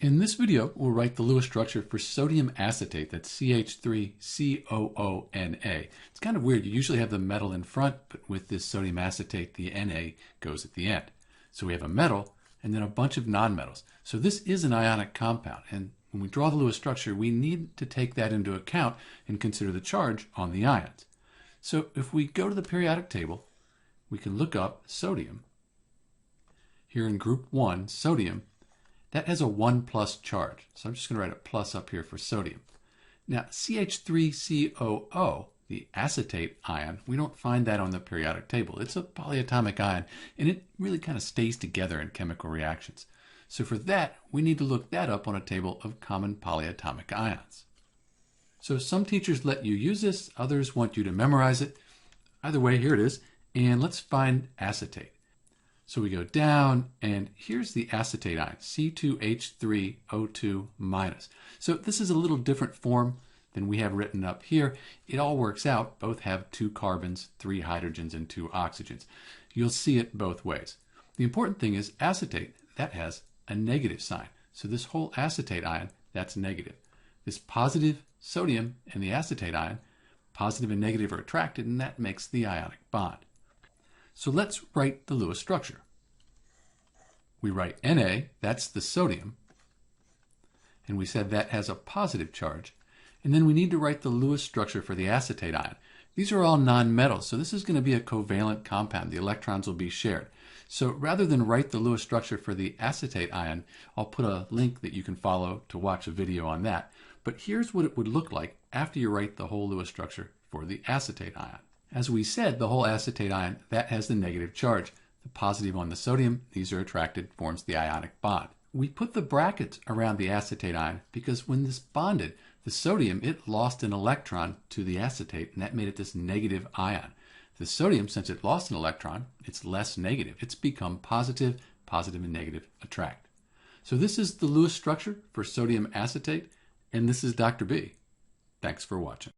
In this video, we'll write the Lewis structure for sodium acetate, that's CH3COONa. It's kind of weird. You usually have the metal in front, but with this sodium acetate, the Na goes at the end. So we have a metal and then a bunch of nonmetals. So this is an ionic compound, and when we draw the Lewis structure, we need to take that into account and consider the charge on the ions. So if we go to the periodic table, we can look up sodium. Here in group 1, sodium, that has a 1+ charge. So I'm just going to write a plus up here for sodium. Now, CH3COO, the acetate ion, we don't find that on the periodic table. It's a polyatomic ion, and it really kind of stays together in chemical reactions. So for that, we need to look that up on a table of common polyatomic ions. So some teachers let you use this, others want you to memorize it. Either way, here it is. And let's find acetate. So we go down, and here's the acetate ion, C2H3O2-. So this is a little different form than we have written up here. It all works out. Both have 2 carbons, 3 hydrogens, and 2 oxygens. You'll see it both ways. The important thing is acetate, that has a negative sign. So this whole acetate ion, that's negative. This positive sodium and the acetate ion, positive and negative are attracted, and that makes the ionic bond. So let's write the Lewis structure. We write Na, that's the sodium, and we said that has a positive charge. And then we need to write the Lewis structure for the acetate ion. These are all nonmetals, so this is going to be a covalent compound. The electrons will be shared. So rather than write the Lewis structure for the acetate ion, I'll put a link that you can follow to watch a video on that. But here's what it would look like after you write the whole Lewis structure for the acetate ion. As we said, the whole acetate ion, that has the negative charge. The positive on the sodium, these are attracted, forms the ionic bond. We put the brackets around the acetate ion because when this bonded, the sodium, it lost an electron to the acetate, and that made it this negative ion. The sodium, since it lost an electron, it's less negative. It's become positive. Positive and negative attract. So this is the Lewis structure for sodium acetate, and this is Dr. B. Thanks for watching.